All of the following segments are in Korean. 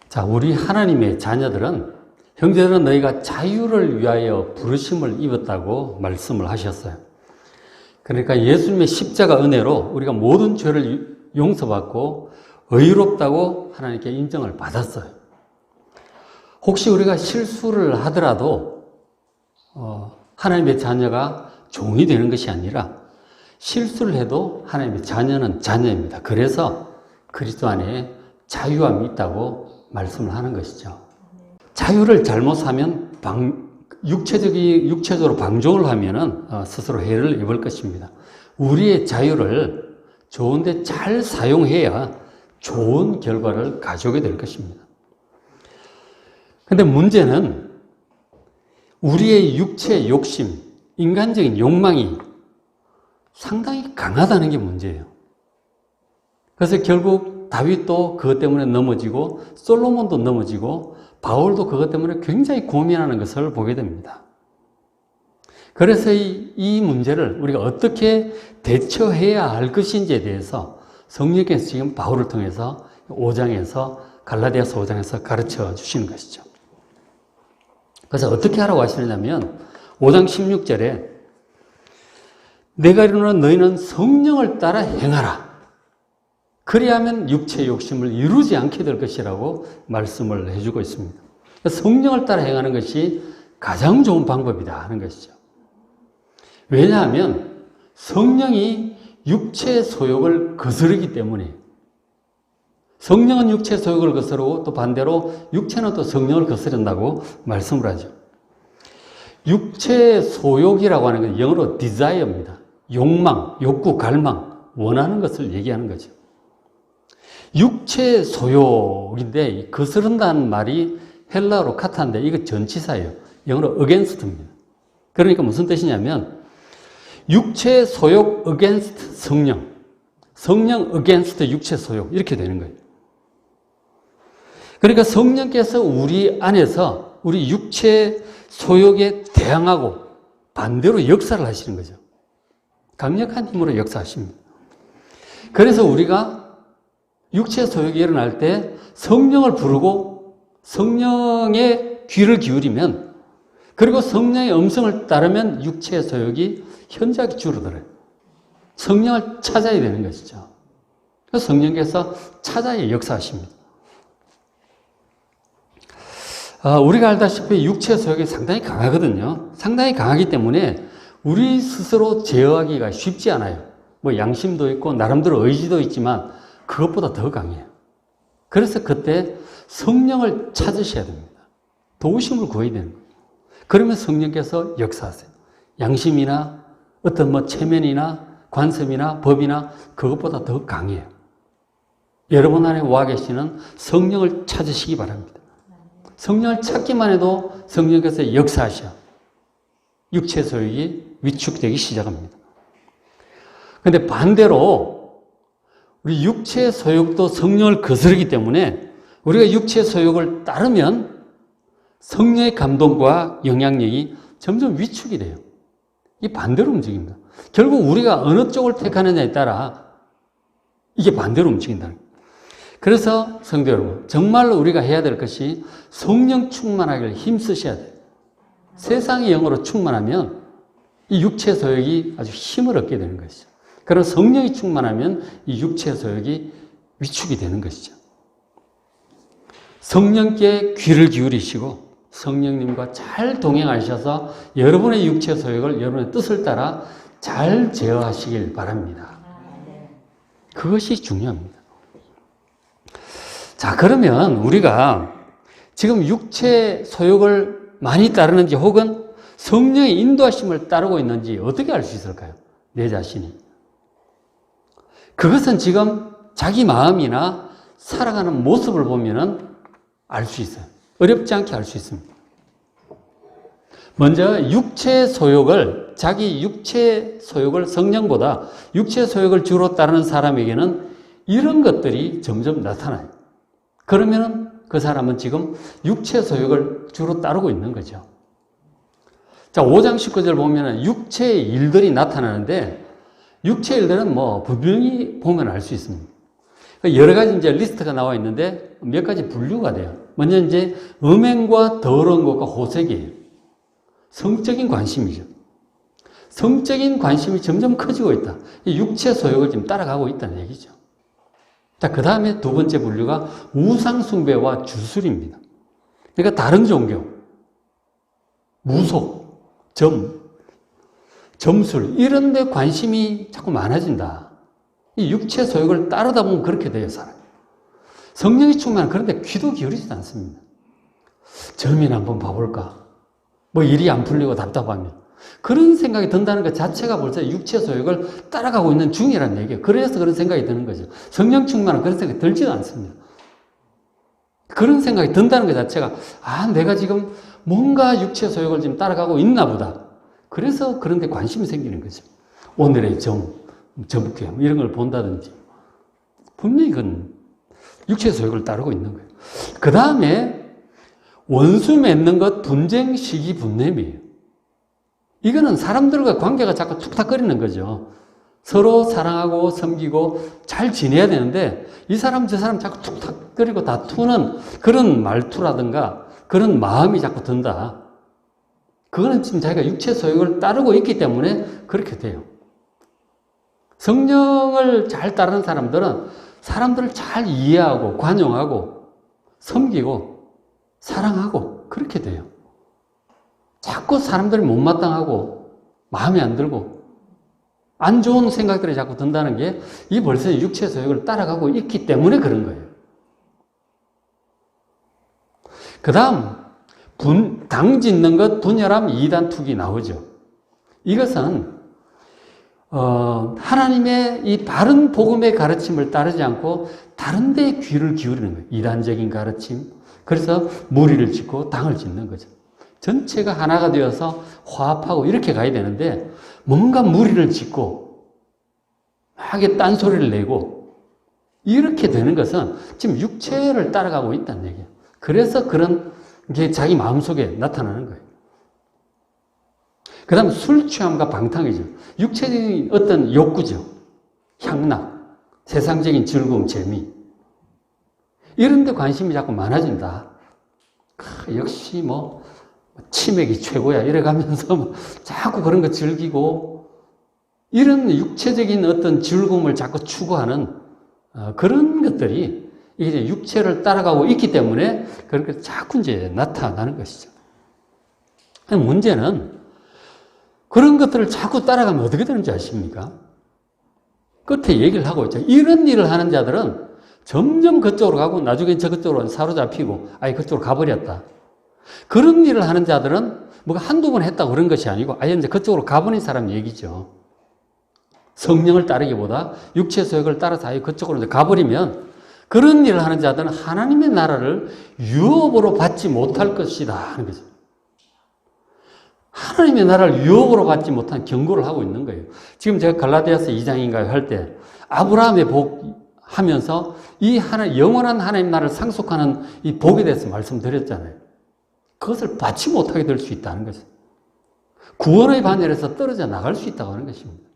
자, 우리 하나님의 자녀들은 형제들은 너희가 자유를 위하여 부르심을 입었다고 말씀을 하셨어요. 그러니까 예수님의 십자가 은혜로 우리가 모든 죄를 용서받고 의롭다고 하나님께 인정을 받았어요. 혹시 우리가 실수를 하더라도 하나님의 자녀가 종이 되는 것이 아니라 실수를 해도 하나님의 자녀는 자녀입니다. 그래서 그리스도 안에 자유함이 있다고 말씀을 하는 것이죠. 자유를 잘못 사면 육체적으로 방종을 하면은 스스로 해를 입을 것입니다. 우리의 자유를 좋은데 잘 사용해야 좋은 결과를 가져오게 될 것입니다. 근데 문제는 우리의 육체 욕심, 인간적인 욕망이 상당히 강하다는 게 문제예요. 그래서 결국 다윗도 그것 때문에 넘어지고 솔로몬도 넘어지고 바울도 그것 때문에 굉장히 고민하는 것을 보게 됩니다. 그래서 이 문제를 우리가 어떻게 대처해야 할 것인지에 대해서 성령께서 지금 바울을 통해서 5장에서 갈라디아서 5장에서 가르쳐 주시는 것이죠. 그래서 어떻게 하라고 하시느냐면 5장 16절에 내가 이르노니 너희는 성령을 따라 행하라. 그리하면 육체의 욕심을 이루지 않게 될 것이라고 말씀을 해주고 있습니다. 성령을 따라 행하는 것이 가장 좋은 방법이다 하는 것이죠. 왜냐하면 성령이 육체의 소욕을 거스르기 때문에 성령은 육체의 소욕을 거스르고 또 반대로 육체는 또 성령을 거스른다고 말씀을 하죠. 육체의 소욕이라고 하는 건 영어로 desire입니다. 욕망, 욕구, 갈망, 원하는 것을 얘기하는 거죠. 육체의 소욕인데 거스른다는 말이 헬라어로 카타인데 이거 전치사예요. 영어로 against입니다. 그러니까 무슨 뜻이냐면 육체의 소욕 against 성령, 성령 against 육체 소욕 이렇게 되는 거예요. 그러니까 성령께서 우리 안에서 우리 육체 소욕에 대항하고 반대로 역사를 하시는 거죠. 강력한 힘으로 역사하십니다. 그래서 우리가 육체 소욕이 일어날 때 성령을 부르고 성령의 귀를 기울이면 그리고 성령의 음성을 따르면 육체의 소욕이 현저하게 줄어들어요. 성령을 찾아야 되는 것이죠. 그래서 성령께서 찾아야 역사하십니다. 우리가 알다시피 육체 소욕이 상당히 강하거든요. 상당히 강하기 때문에 우리 스스로 제어하기가 쉽지 않아요. 뭐 양심도 있고 나름대로 의지도 있지만 그것보다 더 강해요. 그래서 그때 성령을 찾으셔야 됩니다. 도우심을 구해야 되는 거예요. 그러면 성령께서 역사하세요. 양심이나 어떤 뭐 체면이나 관습이나 법이나 그것보다 더 강해요. 여러분 안에 와 계시는 성령을 찾으시기 바랍니다. 성령을 찾기만 해도 성령께서 역사하셔. 육체 소욕이 위축되기 시작합니다. 그런데 반대로 우리 육체의 소욕도 성령을 거스르기 때문에 우리가 육체의 소욕을 따르면 성령의 감동과 영향력이 점점 위축이 돼요. 이 반대로 움직입니다. 결국 우리가 어느 쪽을 택하느냐에 따라 이게 반대로 움직인다는 거예요. 그래서 성도 여러분, 정말로 우리가 해야 될 것이 성령 충만하기를 힘쓰셔야 돼요. 세상의 영으로 충만하면 이 육체 소욕이 아주 힘을 얻게 되는 것이죠. 그럼 성령이 충만하면 이 육체 소욕이 위축이 되는 것이죠. 성령께 귀를 기울이시고 성령님과 잘 동행하셔서 여러분의 육체 소욕을 여러분의 뜻을 따라 잘 제어하시길 바랍니다. 그것이 중요합니다. 자, 그러면 우리가 지금 육체 소욕을 많이 따르는지 혹은 성령의 인도하심을 따르고 있는지 어떻게 알 수 있을까요? 내 자신이. 그것은 지금 자기 마음이나 살아가는 모습을 보면은 알 수 있어요. 어렵지 않게 알 수 있습니다. 먼저 육체 소욕을, 자기 육체 소욕을 성령보다 육체 소욕을 주로 따르는 사람에게는 이런 것들이 점점 나타나요. 그러면은 그 사람은 지금 육체 소욕을 주로 따르고 있는 거죠. 자, 5장 19절 보면은 육체의 일들이 나타나는데 육체의 일들은 뭐 분명히 보면 알 수 있습니다. 여러 가지 이제 리스트가 나와 있는데 몇 가지 분류가 돼요. 먼저 이제 음행과 더러운 것과 호색이에요. 성적인 관심이죠. 성적인 관심이 점점 커지고 있다. 육체 소욕을 지금 따라가고 있다는 얘기죠. 자, 그 다음에 두 번째 분류가 우상숭배와 주술입니다. 그러니까 다른 종교, 무속, 점술, 이런 데 관심이 자꾸 많아진다. 이 육체 소욕을 따르다 보면 그렇게 돼요, 사람. 성령이 충만한 그런데 귀도 기울이지 않습니다. 점이나 한번 봐볼까? 뭐 일이 안 풀리고 답답하면. 그런 생각이 든다는 것 자체가 벌써 육체 소욕을 따라가고 있는 중이라는 얘기예요. 그래서 그런 생각이 드는 거죠. 성령 충만은 그런 생각이 들지도 않습니다. 그런 생각이 든다는 것 자체가 내가 지금 뭔가 육체 소욕을 지금 따라가고 있나 보다. 그래서 그런 데 관심이 생기는 거죠. 오늘의 저북회 이런 걸 본다든지 분명히 그건 육체 소욕을 따르고 있는 거예요. 그 다음에 원수 맺는 것, 분쟁, 시기, 분냄이에요. 이거는 사람들과 관계가 자꾸 툭탁거리는 거죠. 서로 사랑하고 섬기고 잘 지내야 되는데 이 사람 저 사람 자꾸 툭탁거리고 다투는 그런 말투라든가 그런 마음이 자꾸 든다. 그거는 지금 자기가 육체 소욕을 따르고 있기 때문에 그렇게 돼요. 성령을 잘 따르는 사람들은 사람들을 잘 이해하고 관용하고 섬기고 사랑하고 그렇게 돼요. 자꾸 사람들이 못마땅하고 마음에 안 들고 안 좋은 생각들이 자꾸 든다는 게 이 벌써 육체 소욕을 따라가고 있기 때문에 그런 거예요. 그 다음 당 짓는 것, 분열함, 이단, 투기 나오죠. 이것은 하나님의 이 바른 복음의 가르침을 따르지 않고 다른 데에 귀를 기울이는 거예요. 이단적인 가르침. 그래서 무리를 짓고 당을 짓는 거죠. 전체가 하나가 되어서 화합하고 이렇게 가야 되는데 뭔가 무리를 짓고 막 딴소리를 내고 이렇게 되는 것은 지금 육체를 따라가고 있다는 얘기예요. 그래서 그런 게 자기 마음속에 나타나는 거예요. 그 다음 술 취함과 방탕이죠. 육체적인 어떤 욕구죠. 향락, 세상적인 즐거움, 재미. 이런 데 관심이 자꾸 많아진다. 역시 뭐 치맥이 최고야 이래가면서 자꾸 그런 거 즐기고 이런 육체적인 어떤 즐거움을 자꾸 추구하는 그런 것들이 이제 육체를 따라가고 있기 때문에 그렇게 자꾸 이제 나타나는 것이죠. 문제는 그런 것들을 자꾸 따라가면 어떻게 되는지 아십니까? 끝에 얘기를 하고 있죠. 이런 일을 하는 자들은 점점 그쪽으로 가고 나중에 저쪽으로 사로잡히고 아예 그쪽으로 가버렸다. 그런 일을 하는 자들은 뭐가 한두 번 했다고 그런 것이 아니고 아예 이제 그쪽으로 가버린 사람 얘기죠. 성령을 따르기보다 육체 소욕을 따라서 아예 그쪽으로 이제 가버리면 그런 일을 하는 자들은 하나님의 나라를 유업으로 받지 못할 것이다 하는 거죠. 하나님의 나라를 유업으로 받지 못한 경고를 하고 있는 거예요. 지금 제가 갈라디아서 2장인가요 할 때 아브라함의 복 하면서 이 영원한 하나님 나라를 상속하는 이 복에 대해서 말씀드렸잖아요. 그것을 받지 못하게 될 수 있다는 거죠. 구원의 반열에서 떨어져 나갈 수 있다고 하는 것입니다.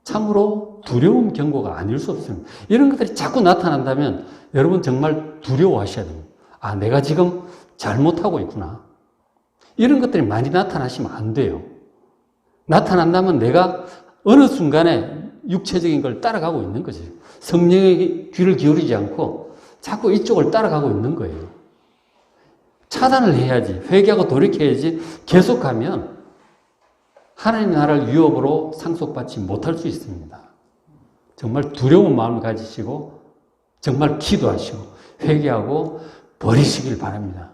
참으로 두려운 경고가 아닐 수 없습니다. 이런 것들이 자꾸 나타난다면 여러분 정말 두려워하셔야 됩니다. 내가 지금 잘못하고 있구나. 이런 것들이 많이 나타나시면 안 돼요. 나타난다면 내가 어느 순간에 육체적인 걸 따라가고 있는 거죠. 성령의 귀를 기울이지 않고 자꾸 이쪽을 따라가고 있는 거예요. 차단을 해야지, 회개하고 돌이켜야지 계속하면 하나님 나라를 유업으로 상속받지 못할 수 있습니다. 정말 두려운 마음을 가지시고 정말 기도하시고 회개하고 버리시길 바랍니다.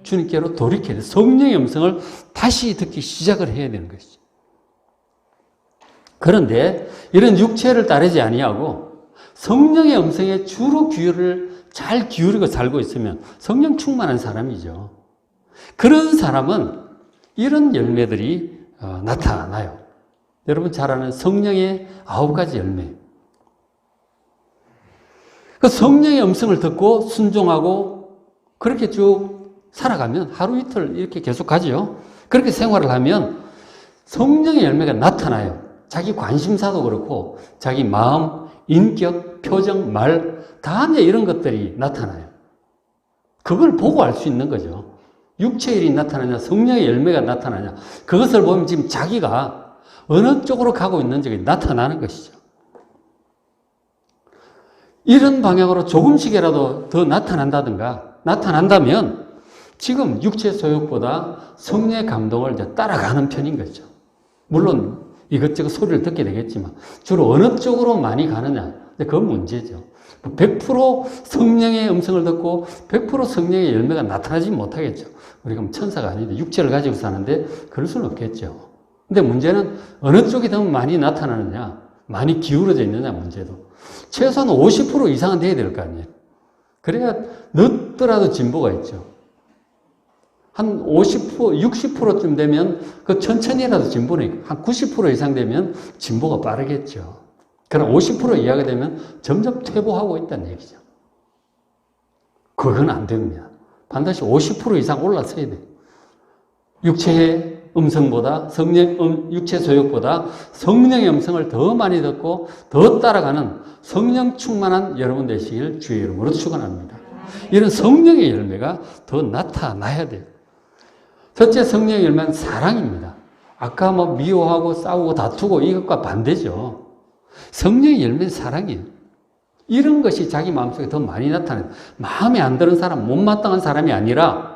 주님께로 돌이켜야 돼요. 성령의 음성을 다시 듣기 시작을 해야 되는 것이죠. 그런데 이런 육체를 따르지 아니하고 성령의 음성에 주로 귀를 잘 기울이고 살고 있으면 성령 충만한 사람이죠. 그런 사람은 이런 열매들이 나타나요. 여러분 잘 아는 성령의 9가지 열매. 그 성령의 음성을 듣고 순종하고 그렇게 쭉 살아가면 하루 이틀 이렇게 계속 가죠. 그렇게 생활을 하면 성령의 열매가 나타나요. 자기 관심사도 그렇고 자기 마음, 인격, 표정, 말, 다 이제 이런 것들이 나타나요. 그걸 보고 알 수 있는 거죠. 육체의 일이 나타나냐, 성령의 열매가 나타나냐, 그것을 보면 지금 자기가 어느 쪽으로 가고 있는지 나타나는 것이죠. 이런 방향으로 조금씩이라도 더 나타난다면 지금 육체 소욕보다 성령의 감동을 이제 따라가는 편인 거죠. 물론 이것저것 소리를 듣게 되겠지만 주로 어느 쪽으로 많이 가느냐, 그건 문제죠. 100% 성령의 음성을 듣고 100% 성령의 열매가 나타나지 못하겠죠. 우리가 천사가 아닌데 육체를 가지고 사는데 그럴 수는 없겠죠. 근데 문제는 어느 쪽이 더 많이 나타나느냐, 많이 기울어져 있느냐 문제도. 최소한 50% 이상은 돼야 될 거 아니에요. 그래야 늦더라도 진보가 있죠. 한 50%, 60%쯤 되면 그 천천히라도 진보는 있고 한 90% 이상 되면 진보가 빠르겠죠. 그럼 50% 이하가 되면 점점 퇴보하고 있다는 얘기죠. 그건 안 됩니다. 반드시 50% 이상 올라서야 돼요. 육체의 음성보다 육체 소욕보다 성령의 음성을 더 많이 듣고 더 따라가는 성령 충만한 여러분 되시길 주의 이름으로 축원합니다. 이런 성령의 열매가 더 나타나야 돼요. 첫째 성령의 열매는 사랑입니다. 아까 미워하고 싸우고 다투고 이것과 반대죠. 성령의 열매는 사랑이에요. 이런 것이 자기 마음속에 더 많이 나타나요. 마음에 안 드는 사람, 못마땅한 사람이 아니라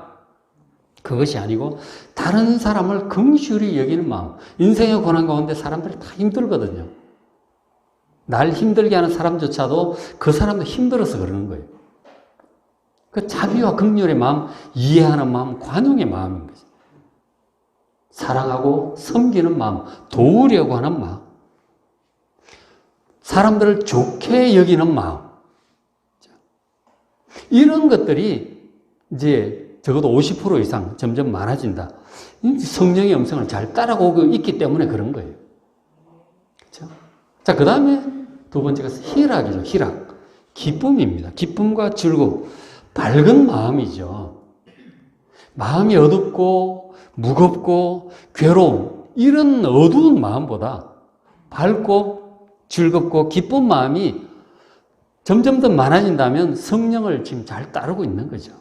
그것이 아니고 다른 사람을 긍휼히 여기는 마음. 인생의 고난 가운데 사람들이 다 힘들거든요. 날 힘들게 하는 사람조차도 그 사람도 힘들어서 그러는 거예요. 그 자비와 긍휼의 마음, 이해하는 마음, 관용의 마음인 거죠. 사랑하고 섬기는 마음, 도우려고 하는 마음. 사람들을 좋게 여기는 마음. 이런 것들이 이제 적어도 50% 이상 점점 많아진다. 성령의 음성을 잘 따라오고 있기 때문에 그런 거예요. 그렇죠? 자, 그 다음에 두 번째가 희락이죠. 희락. 기쁨입니다. 기쁨과 즐거움. 밝은 마음이죠. 마음이 어둡고 무겁고 괴로움, 이런 어두운 마음보다 밝고 즐겁고 기쁜 마음이 점점 더 많아진다면 성령을 지금 잘 따르고 있는 거죠.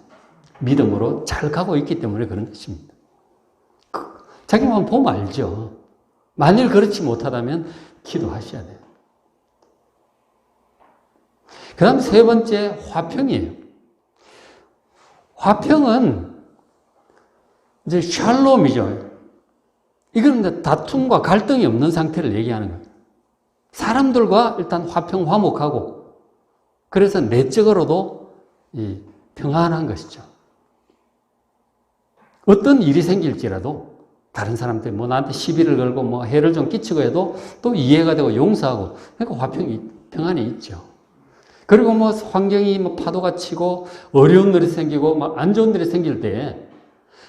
믿음으로 잘 가고 있기 때문에 그런 것입니다. 자기만 보면 알죠. 만일 그렇지 못하다면 기도하셔야 돼요. 그 다음 세 번째, 화평이에요. 화평은 이제 샬롬이죠. 이건 다툼과 갈등이 없는 상태를 얘기하는 거예요. 사람들과 일단 화평, 화목하고, 그래서 내적으로도 평안한 것이죠. 어떤 일이 생길지라도 다른 사람들 나한테 시비를 걸고 해를 좀 끼치고 해도 또 이해가 되고 용서하고, 그러니까 화평이, 평안이 있죠. 그리고 환경이 파도가 치고 어려운 일이 생기고 안 좋은 일이 생길 때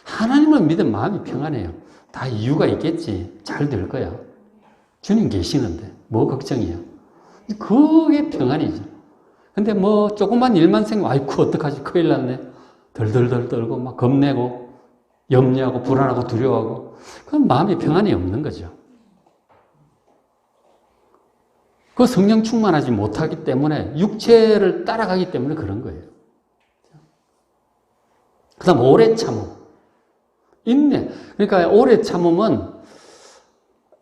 하나님을 믿은 마음이 평안해요. 다 이유가 있겠지. 잘 될 거야. 주님 계시는데 뭐 걱정이야. 그게 평안이죠. 근데 조금만 일만 생기면 아이고 어떡하지 큰일 났네. 덜덜덜 떨고 겁내고 염려하고 불안하고 두려워하고 그럼 마음이 평안이 없는 거죠. 그 성령 충만하지 못하기 때문에 육체를 따라가기 때문에 그런 거예요. 그 다음 오래 참음. 인내. 그러니까 오래 참음은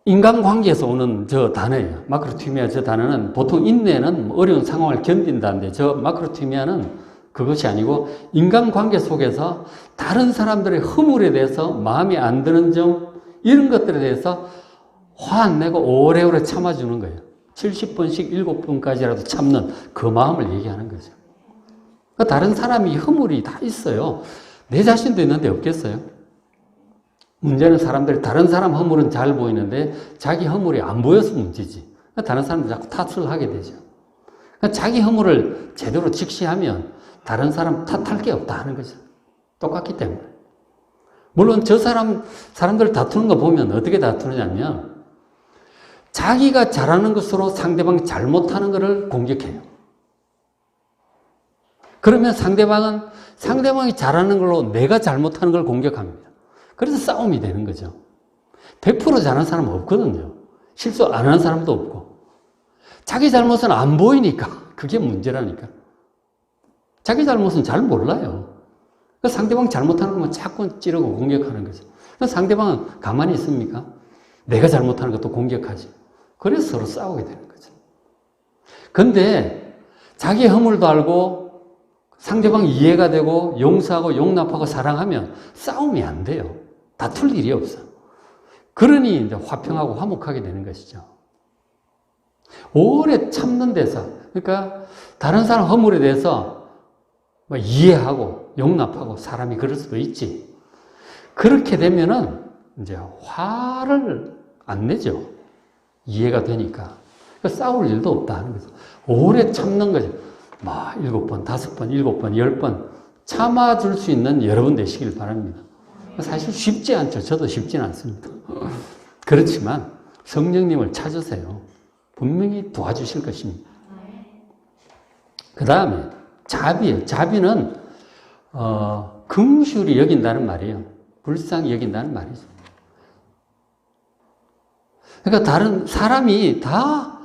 인간관계에서 오는 저 단어예요. 마크로티미아 저 단어는 보통 인내는 어려운 상황을 견딘다는데 저 마크로티미아는 그것이 아니고 인간관계 속에서 다른 사람들의 허물에 대해서 마음에 안 드는 점 이런 것들에 대해서 화 안 내고 오래오래 참아주는 거예요. 70번씩 7번까지라도 참는 그 마음을 얘기하는 거죠. 그러니까 다른 사람이 허물이 다 있어요. 내 자신도 있는데 없겠어요? 문제는 사람들이 다른 사람 허물은 잘 보이는데 자기 허물이 안 보여서 문제지. 그러니까 다른 사람들 자꾸 탓을 하게 되죠. 그러니까 자기 허물을 제대로 직시하면 다른 사람 탓할 게 없다 하는 거죠. 똑같기 때문에. 물론 저 사람들 다투는 거 보면 어떻게 다투느냐면 자기가 잘하는 것으로 상대방이 잘못하는 것을 공격해요. 그러면 상대방이 잘하는 걸로 내가 잘못하는 걸 공격합니다. 그래서 싸움이 되는 거죠. 100% 잘하는 사람은 없거든요. 실수 안 하는 사람도 없고. 자기 잘못은 안 보이니까. 그게 문제라니까. 자기 잘못은 잘 몰라요. 상대방 잘못하는 것만 자꾸 찌르고 공격하는 거죠. 상대방은 가만히 있습니까? 내가 잘못하는 것도 공격하지. 그래서 서로 싸우게 되는 거죠. 근데 자기 허물도 알고 상대방 이해가 되고 용서하고 용납하고 사랑하면 싸움이 안 돼요. 다툴 일이 없어. 그러니 이제 화평하고 화목하게 되는 것이죠. 오래 참는 데서, 그러니까 다른 사람 허물에 대해서 이해하고 용납하고 사람이 그럴 수도 있지. 그렇게 되면은 이제 화를 안 내죠. 이해가 되니까. 그러니까 싸울 일도 없다 하는 거죠. 오래 참는 거죠. 7번, 5번, 7번, 10번 참아줄 수 있는 여러분 되시길 바랍니다. 사실 쉽지 않죠. 저도 쉽지는 않습니다. 그렇지만 성령님을 찾으세요. 분명히 도와주실 것입니다. 그 다음에 자비예요. 자비는 긍휼히 여긴다는 말이에요. 불쌍히 여긴다는 말이죠. 그러니까 다른 사람이 다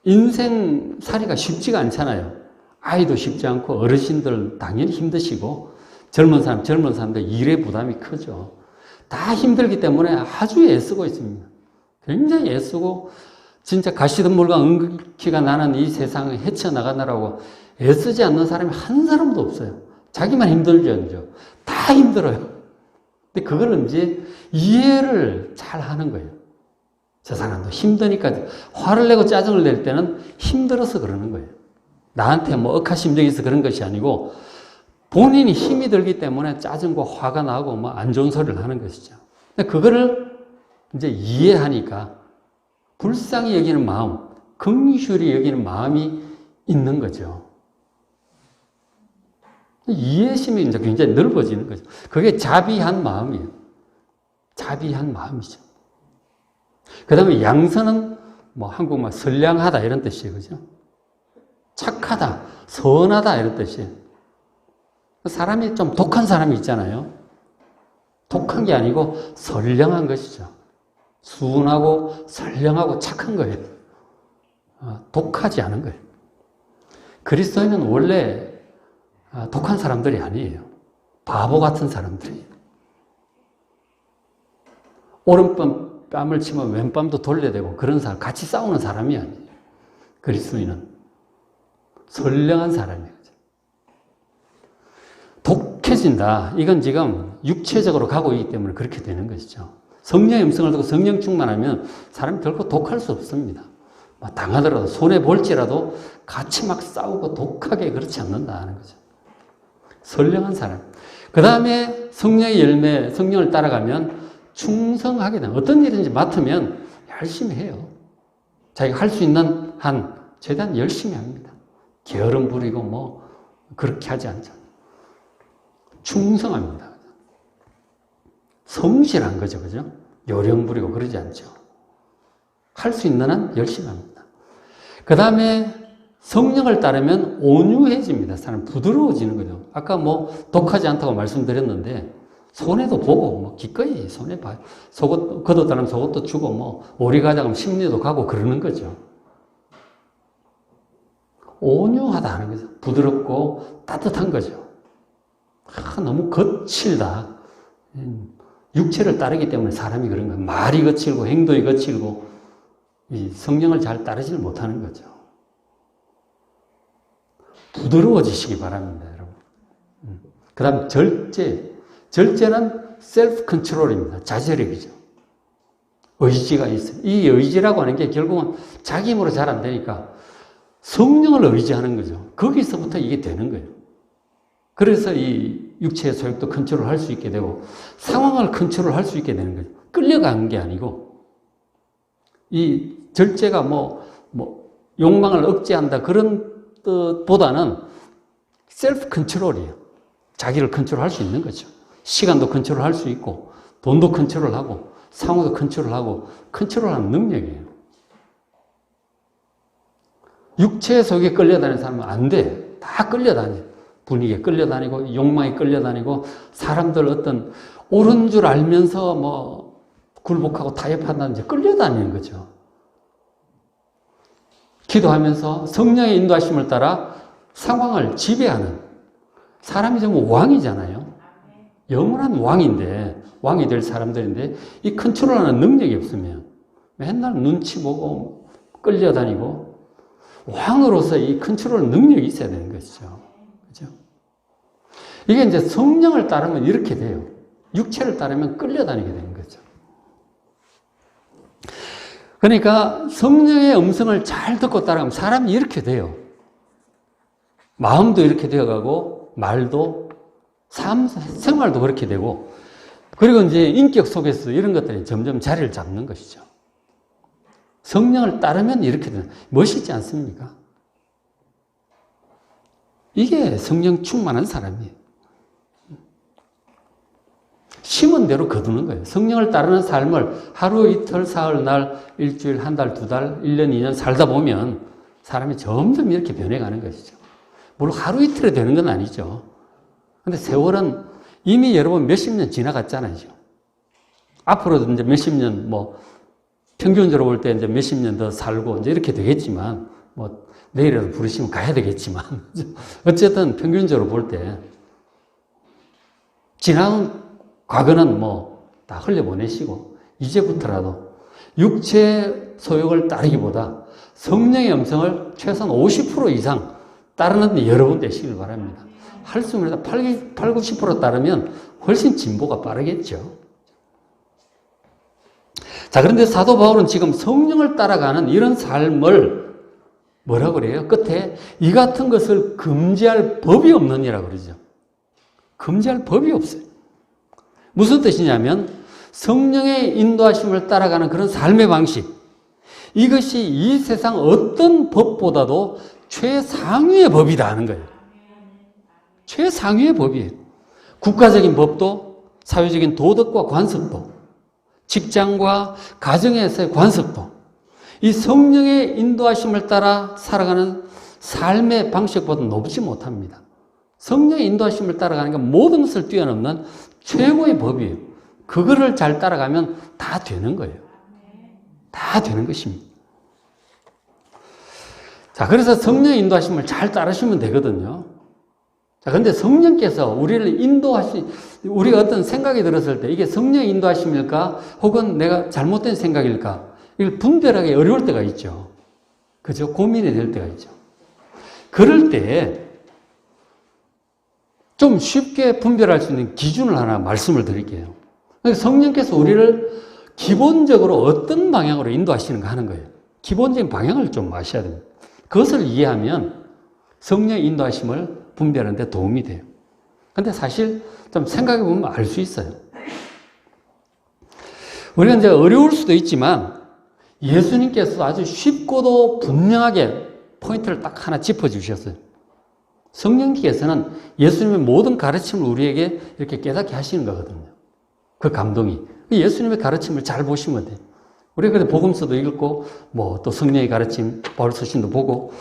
인생살이가 쉽지가 않잖아요. 아이도 쉽지 않고 어르신들 당연히 힘드시고 젊은 사람들 일의 부담이 크죠. 다 힘들기 때문에 아주 애쓰고 있습니다. 굉장히 애쓰고 진짜 가시던 물과 엉키가 나는 이 세상을 헤쳐나가느라고 애쓰지 않는 사람이 한 사람도 없어요. 자기만 힘들죠. 다 힘들어요. 근데 그걸 이제 이해를 잘 하는 거예요. 저 사람도 힘드니까 화를 내고 짜증을 낼 때는 힘들어서 그러는 거예요. 나한테 뭐 억하심정이 있어서 그런 것이 아니고 본인이 힘이 들기 때문에 짜증과 화가 나고 뭐 안 좋은 소리를 하는 것이죠. 근데 그거를 이제 이해하니까 불쌍히 여기는 마음, 긍휼히 여기는 마음이 있는 거죠. 이해심이 이제 굉장히 넓어지는 거죠. 그게 자비한 마음이에요. 자비한 마음이죠. 그 다음에 양선은 뭐 한국말 선량하다 이런 뜻이에요. 그죠? 착하다, 선하다 이런 뜻이에요. 사람이 좀 독한 사람이 있잖아요. 독한 게 아니고 선량한 것이죠. 순하고 선량하고 착한 거예요. 독하지 않은 거예요. 그리스도인은 원래 독한 사람들이 아니에요. 바보 같은 사람들이에요. 오른밤 뺨을 치면 왼밤도 돌려대고 그런 사람, 같이 싸우는 사람이 아니에요. 그리스도인은 선량한 사람이에요. 독해진다. 이건 지금 육체적으로 가고 있기 때문에 그렇게 되는 것이죠. 성령의 음성을 듣고 성령 충만하면 사람이 결코 독할 수 없습니다. 당하더라도 손해볼지라도 같이 막 싸우고 독하게 그렇지 않는다 하는 거죠. 선량한 사람. 그 다음에 성령의 열매, 성령을 따라가면 충성하게 됩니다. 어떤 일인지 맡으면 열심히 해요. 자기가 할 수 있는 한 최대한 열심히 합니다. 게으름 부리고 뭐 그렇게 하지 않죠. 충성합니다. 성실한 거죠. 그죠? 요령 부리고 그러지 않죠. 할 수 있는 한 열심히 합니다. 그 다음에 성령을 따르면 온유해집니다. 사람 부드러워지는 거죠. 아까 뭐 독하지 않다고 말씀드렸는데 손해도 보고 뭐 기꺼이 손해 봐요. 속옷 걷었다면 속옷도 주고 뭐 오리 가자 하면 심리도 가고 그러는 거죠. 온유하다 하는 거죠. 부드럽고 따뜻한 거죠. 너무 거칠다. 육체를 따르기 때문에 사람이 그런 거예요. 말이 거칠고 행동이 거칠고 이 성령을 잘 따르지를 못하는 거죠. 부드러워지시기 바랍니다, 여러분. 그 다음 절제. 절제는 셀프 컨트롤입니다. 자제력이죠. 의지가 있어요. 이 의지라고 하는 게 결국은 자기 힘으로 잘 안 되니까 성령을 의지하는 거죠. 거기서부터 이게 되는 거예요. 그래서 이 육체의 소욕도 컨트롤 할 수 있게 되고 상황을 컨트롤 할 수 있게 되는 거죠. 끌려가는 게 아니고 이 절제가 뭐 욕망을 억제한다 그런 뜻보다는 셀프 컨트롤이에요. 자기를 컨트롤 할 수 있는 거죠. 시간도 컨트롤 할 수 있고 돈도 컨트롤하고 상황도 컨트롤하고 컨트롤하는 능력이에요. 육체 속에 끌려다니는 사람은 안 돼. 다 끌려다녀요. 분위기에 끌려다니고 욕망에 끌려다니고 사람들 어떤 옳은 줄 알면서 뭐 굴복하고 타협한다든지 끌려다니는 거죠. 기도하면서 성령의 인도하심을 따라 상황을 지배하는 사람이 정말 왕이잖아요. 영원한 왕인데, 왕이 될 사람들인데 이 컨트롤하는 능력이 없으면 맨날 눈치 보고 끌려다니고 왕으로서 이 컨트롤 능력이 있어야 되는 것이죠. 그죠? 이게 이제 성령을 따르면 이렇게 돼요. 육체를 따르면 끌려다니게 되는 거죠. 그러니까 성령의 음성을 잘 듣고 따라가면 사람이 이렇게 돼요. 마음도 이렇게 되어가고 말도 생활도 그렇게 되고 그리고 이제 인격 속에서 이런 것들이 점점 자리를 잡는 것이죠. 성령을 따르면 이렇게 되는 멋있지 않습니까? 이게 성령 충만한 사람이에요. 심은 대로 거두는 거예요. 성령을 따르는 삶을 하루, 이틀, 사흘, 날, 일주일, 한 달, 두 달, 1년, 2년 살다 보면 사람이 점점 이렇게 변해가는 것이죠. 물론 하루 이틀에 되는 건 아니죠. 근데 세월은 이미 여러분 몇십 년 지나갔잖아요. 앞으로도 이제 몇십 년, 평균적으로 볼 때 이제 몇십 년 더 살고 이제 이렇게 되겠지만, 내일이라도 부르시면 가야 되겠지만, 어쨌든 평균적으로 볼 때, 지난 과거는 다 흘려보내시고, 이제부터라도 육체 소욕을 따르기보다 성령의 음성을 최소한 50% 이상 따르는 데 여러분 되시길 바랍니다. 할 수 있는 8, 90% 따르면 훨씬 진보가 빠르겠죠. 자, 그런데 사도 바울은 지금 성령을 따라가는 이런 삶을 뭐라고 그래요? 끝에 이 같은 것을 금지할 법이 없느니라고 그러죠. 금지할 법이 없어요. 무슨 뜻이냐면 성령의 인도하심을 따라가는 그런 삶의 방식, 이것이 이 세상 어떤 법보다도 최상위의 법이다 하는 거예요. 최상위의 법이에요. 국가적인 법도, 사회적인 도덕과 관습도, 직장과 가정에서의 관습도, 이 성령의 인도하심을 따라 살아가는 삶의 방식보다 높지 못합니다. 성령의 인도하심을 따라가는 건 모든 것을 뛰어넘는 최고의 법이에요. 그거를 잘 따라가면 다 되는 거예요. 다 되는 것입니다. 자, 그래서 성령의 인도하심을 잘 따르시면 되거든요. 자, 근데 성령께서 우리를 우리가 어떤 생각이 들었을 때 이게 성령의 인도하심일까? 혹은 내가 잘못된 생각일까? 이걸 분별하기 어려울 때가 있죠. 그죠? 고민이 될 때가 있죠. 그럴 때 좀 쉽게 분별할 수 있는 기준을 하나 말씀을 드릴게요. 성령께서 우리를 기본적으로 어떤 방향으로 인도하시는가 하는 거예요. 기본적인 방향을 좀 아셔야 됩니다. 그것을 이해하면 성령의 인도하심을 분별하는 데 도움이 돼요. 근데 사실 좀 생각해 보면 알 수 있어요. 우리가 이제 어려울 수도 있지만 예수님께서 아주 쉽고도 분명하게 포인트를 딱 하나 짚어주셨어요. 성령께서는 예수님의 모든 가르침을 우리에게 이렇게 깨닫게 하시는 거거든요. 그 감동이. 예수님의 가르침을 잘 보시면 돼요. 우리가 그래 복음서도 읽고, 또 성령의 가르침, 바울 서신도 보고,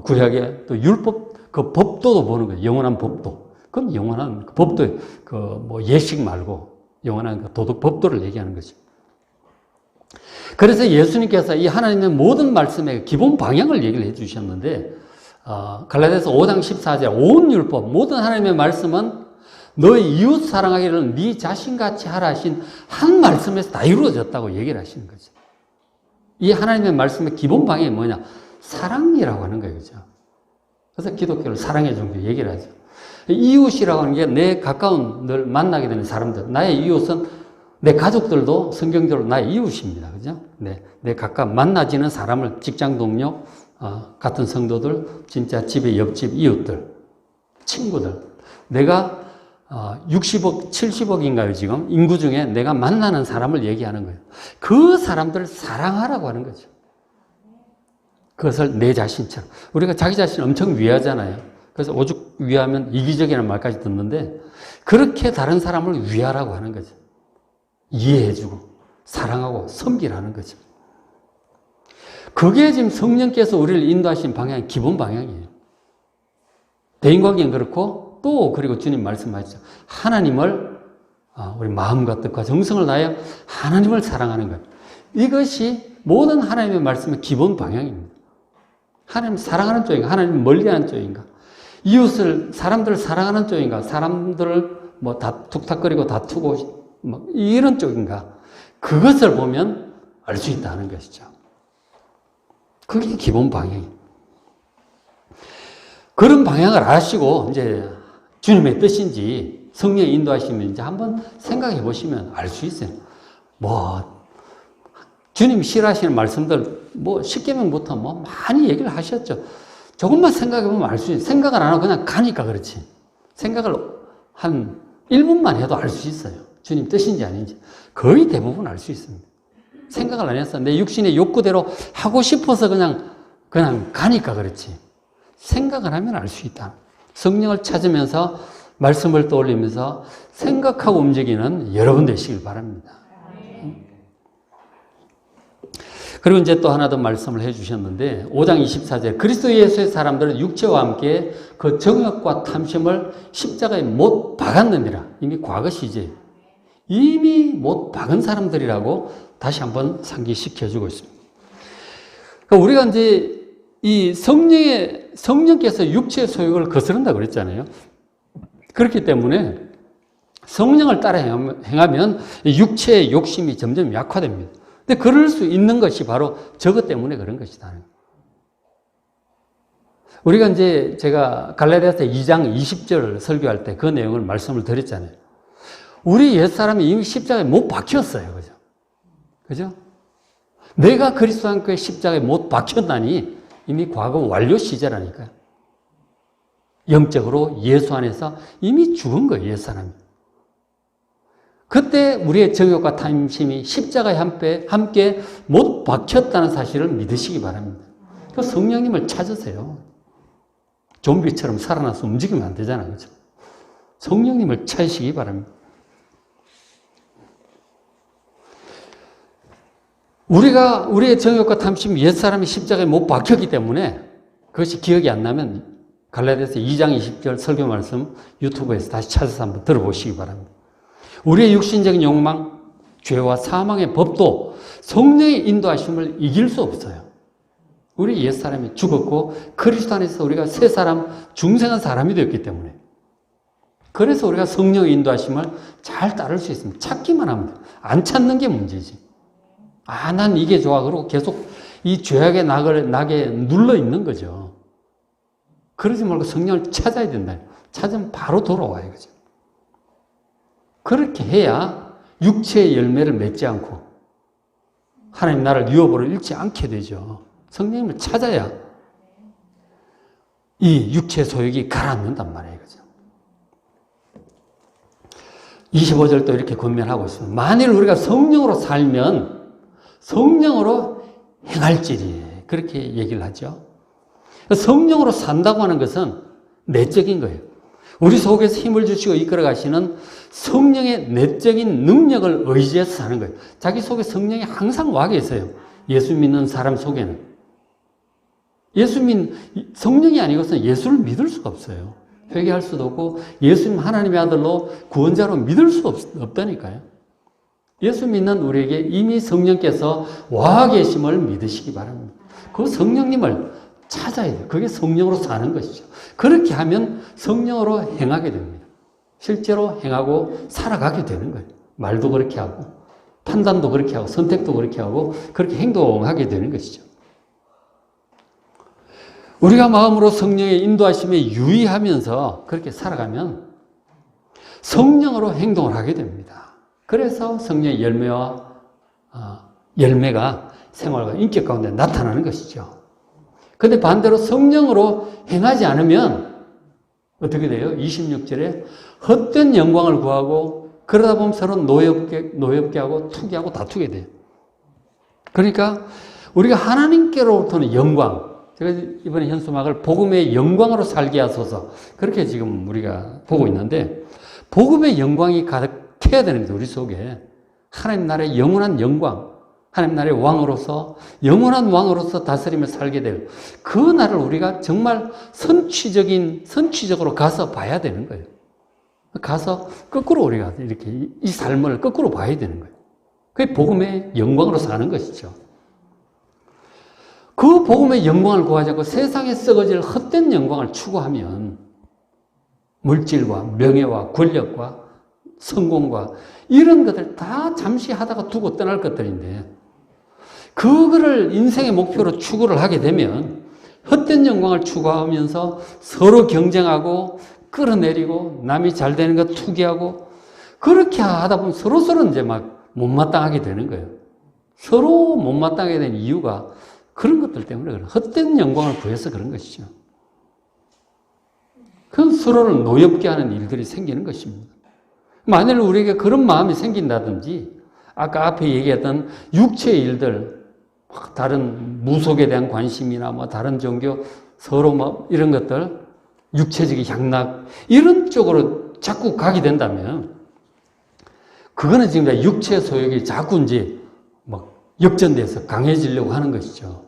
구약의 또 율법, 그 법도도 보는 거예요. 영원한 법도. 그럼 영원한 그 법도, 예식 말고, 영원한 그 도덕 법도를 얘기하는 거죠. 그래서 예수님께서 이 하나님의 모든 말씀의 기본 방향을 얘기를 해 주셨는데, 갈라디아서 5장 14절, 온 율법, 모든 하나님의 말씀은 너의 이웃 사랑하기를 네 자신같이 하라 하신 한 말씀에서 다 이루어졌다고 얘기를 하시는 거죠. 이 하나님의 말씀의 기본 방향이 뭐냐? 사랑이라고 하는 거예요. 그죠? 그래서 기독교를 사랑의 종교 얘기를 하죠. 이웃이라고 하는 게 내 가까운 늘 만나게 되는 사람들. 나의 이웃은 내 가족들도 성경적으로 나의 이웃입니다. 그죠? 내 가까운 만나지는 사람을, 직장 동료, 같은 성도들, 진짜 집의 옆집 이웃들, 친구들. 내가 60억, 70억인가요, 지금? 인구 중에 내가 만나는 사람을 얘기하는 거예요. 그 사람들을 사랑하라고 하는 거죠. 그것을 내 자신처럼. 우리가 자기 자신을 엄청 위하잖아요. 그래서 오죽 위하면 이기적이라는 말까지 듣는데, 그렇게 다른 사람을 위하라고 하는 거죠. 이해해주고, 사랑하고, 섬기라는 거죠. 그게 지금 성령께서 우리를 인도하신 방향이 기본 방향이에요. 대인관계는 그렇고, 그리고 주님 말씀하시죠. 하나님을, 우리 마음과 뜻과 정성을 다하여 하나님을 사랑하는 것. 이것이 모든 하나님의 말씀의 기본 방향입니다. 하나님 사랑하는 쪽인가? 하나님 멀리하는 쪽인가? 이웃을, 사람들을 사랑하는 쪽인가? 사람들을 뭐 툭탁거리고 다투고 뭐 이런 쪽인가? 그것을 보면 알 수 있다는 것이죠. 그게 기본 방향이에요. 그런 방향을 아시고 이제 주님의 뜻인지 성령의 인도하시면 이제 한번 생각해 보시면 알 수 있어요. 뭐 주님이 싫어하시는 말씀들 뭐 십계명부터 뭐 많이 얘기를 하셨죠. 조금만 생각해 보면 알 수 있어요. 생각을 안 하고 그냥 가니까 그렇지. 생각을 한 1분만 해도 알 수 있어요. 주님 뜻인지 아닌지. 거의 대부분 알 수 있습니다. 생각을 안 해서 내 육신의 욕구대로 하고 싶어서 그냥 가니까 그렇지. 생각을 하면 알 수 있다. 성령을 찾으면서 말씀을 떠올리면서 생각하고 움직이는 여러분 되시길 바랍니다. 그리고 이제 또 하나 더 말씀을 해 주셨는데 5장 24절 그리스도 예수의 사람들은 육체와 함께 그 정욕과 탐심을 십자가에 못 박았느니라. 이미 과거 시제. 이미 못 박은 사람들이라고 다시 한번 상기시켜주고 있습니다. 그러니까 우리가 이제 이 성령께서 육체의 소욕을 거스른다고 그랬잖아요. 그렇기 때문에 성령을 따라 행하면 육체의 욕심이 점점 약화됩니다. 근데 그럴 수 있는 것이 바로 저것 때문에 그런 것이다. 우리가 이제 제가 갈라디아서 2장 20절 설교할 때 그 내용을 말씀을 드렸잖아요. 우리 옛사람이 이미 십자가에 못 박혔어요. 그죠? 그죠? 내가 그리스도 함께 십자가에 못 박혔다니 이미 과거 완료 시제라니까요. 영적으로 예수 안에서 이미 죽은 거예요, 옛사람이. 그때 우리의 정욕과 탐심이 십자가에 함께 못 박혔다는 사실을 믿으시기 바랍니다. 그 성령님을 찾으세요. 좀비처럼 살아나서 움직이면 안 되잖아요. 그렇죠? 성령님을 찾으시기 바랍니다. 우리의 정욕과 탐심이 옛사람이 십자가에 못 박혔기 때문에 그것이 기억이 안 나면 갈라디아서 2장 20절 설교 말씀 유튜브에서 다시 찾아서 한번 들어보시기 바랍니다. 우리의 육신적인 욕망, 죄와 사망의 법도 성령의 인도하심을 이길 수 없어요. 우리 옛사람이 죽었고 그리스도 안에서 우리가 새 사람, 중생한 사람이 되었기 때문에 그래서 우리가 성령의 인도하심을 잘 따를 수 있습니다. 찾기만 하면 돼요. 안 찾는 게 문제지. 난 이게 좋아. 그러고 계속 이 죄악의 낙에 눌러 있는 거죠. 그러지 말고 성령을 찾아야 된다. 찾으면 바로 돌아와요. 그죠? 그렇게 해야 육체의 열매를 맺지 않고 하나님 나라를 유업으로 잃지 않게 되죠. 성령님을 찾아야 이 육체 소욕이 가라앉는단 말이에요. 그죠? 25절도 이렇게 권면하고 있습니다. 만일 우리가 성령으로 살면 성령으로 행할지니 그렇게 얘기를 하죠. 성령으로 산다고 하는 것은 내적인 거예요. 우리 속에서 힘을 주시고 이끌어 가시는 성령의 내적인 능력을 의지해서 사는 거예요. 자기 속에 성령이 항상 와 계세요. 예수 믿는 사람 속에는. 성령이 아니고서는 예수를 믿을 수가 없어요. 회개할 수도 없고 예수님 하나님의 아들로 구원자로 믿을 수 없다니까요. 예수 믿는 우리에게 이미 성령께서 와 계심을 믿으시기 바랍니다. 그 성령님을 찾아야 돼요. 그게 성령으로 사는 것이죠. 그렇게 하면 성령으로 행하게 됩니다. 실제로 행하고 살아가게 되는 거예요. 말도 그렇게 하고 판단도 그렇게 하고 선택도 그렇게 하고 그렇게 행동하게 되는 것이죠. 우리가 마음으로 성령의 인도하심에 유의하면서 그렇게 살아가면 성령으로 행동을 하게 됩니다. 그래서 성령의 열매가 생활과 인격 가운데 나타나는 것이죠. 그런데 반대로 성령으로 행하지 않으면 어떻게 돼요? 26절에 헛된 영광을 구하고 그러다 보면 서로 노엽게 하고 투기하고 다투게 돼요. 그러니까 우리가 하나님께로부터는 영광, 제가 이번에 현수막을 복음의 영광으로 살게 하소서 그렇게 지금 우리가 보고 있는데 복음의 영광이 가득해야 되는 거죠. 우리 속에 하나님 나라의 영원한 영광, 하나님 나라의 왕으로서 영원한 왕으로서 다스리며 살게 될 그 날을 우리가 정말 선취적으로 가서 봐야 되는 거예요. 가서 거꾸로 우리가 이렇게 이 삶을 거꾸로 봐야 되는 거예요. 그게 복음의 영광으로 사는 것이죠. 그 복음의 영광을 구하지 않고 세상에 썩어질 헛된 영광을 추구하면 물질과 명예와 권력과 성공과 이런 것들 다 잠시 하다가 두고 떠날 것들인데 그거를 인생의 목표로 추구를 하게 되면 헛된 영광을 추구하면서 서로 경쟁하고 끌어내리고 남이 잘 되는 거 투기하고 그렇게 하다 보면 서로 이제 막 못마땅하게 되는 거예요. 서로 못마땅하게 된 이유가 그런 것들 때문에 그래요. 헛된 영광을 구해서 그런 것이죠. 그 서로를 노엽게 하는 일들이 생기는 것입니다. 만일 우리에게 그런 마음이 생긴다든지 아까 앞에 얘기했던 육체의 일들 다른 무속에 대한 관심이나 뭐 다른 종교 서로 뭐 이런 것들 육체적인 향락 이런 쪽으로 자꾸 가게 된다면 그거는 지금 다 육체 소욕이 자꾸 이제 막 역전돼서 강해지려고 하는 것이죠.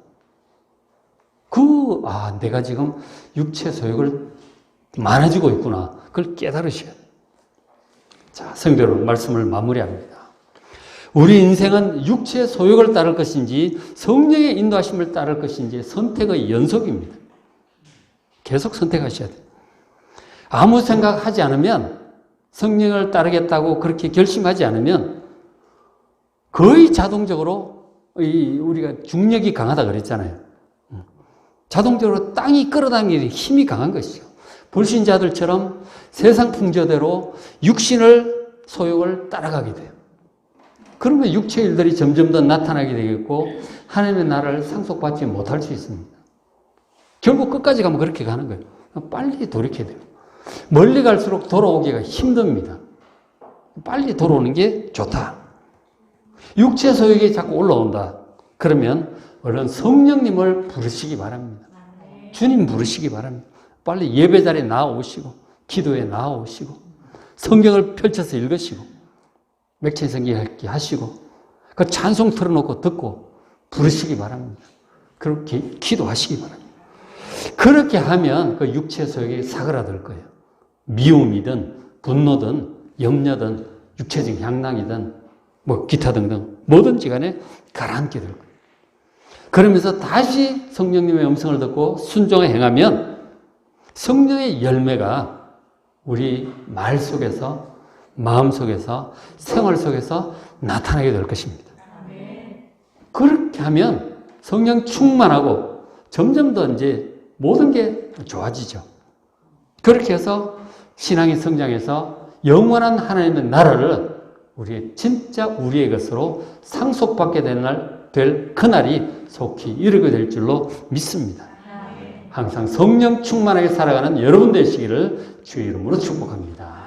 내가 지금 육체 소욕을 많아지고 있구나. 그걸 깨달으셔야 돼요. 자, 성경으로 말씀을 마무리합니다. 우리 인생은 육체의 소욕을 따를 것인지 성령의 인도하심을 따를 것인지 선택의 연속입니다. 계속 선택하셔야 돼요. 아무 생각하지 않으면 성령을 따르겠다고 그렇게 결심하지 않으면 거의 자동적으로 우리가 중력이 강하다 그랬잖아요. 자동적으로 땅이 끌어당기는 힘이 강한 것이죠. 불신자들처럼 세상 풍조대로 육신을 소욕을 따라가게 돼요. 그러면 육체 일들이 점점 더 나타나게 되겠고 하나님의 나라를 상속받지 못할 수 있습니다. 결국 끝까지 가면 그렇게 가는 거예요. 빨리 돌이켜야 돼요. 멀리 갈수록 돌아오기가 힘듭니다. 빨리 돌아오는 게 좋다. 육체 소욕이 자꾸 올라온다. 그러면 얼른 성령님을 부르시기 바랍니다. 주님 부르시기 바랍니다. 빨리 예배 자리에 나오시고 기도에 나오시고 성경을 펼쳐서 읽으시고 맥체 성경 읽기 하시고 그 찬송 틀어놓고 듣고 부르시기 바랍니다. 그렇게 기도하시기 바랍니다. 그렇게 하면 그 육체 소욕이 사그라들 거예요. 미움이든 분노든 염려든 육체적 향락이든 뭐 기타 등등 뭐든지 간에 가라앉게 될 거예요. 그러면서 다시 성령님의 음성을 듣고 순종해 행하면 성령의 열매가 우리 말 속에서 마음 속에서 생활 속에서 나타나게 될 것입니다. 그렇게 하면 성령 충만하고 점점 더 이제 모든 게 좋아지죠. 그렇게 해서 신앙이 성장해서 영원한 하나님의 나라를 진짜 우리의 것으로 상속받게 될 그날이 속히 이르게 될 줄로 믿습니다. 항상 성령 충만하게 살아가는 여러분 되시기를 주의 이름으로 축복합니다.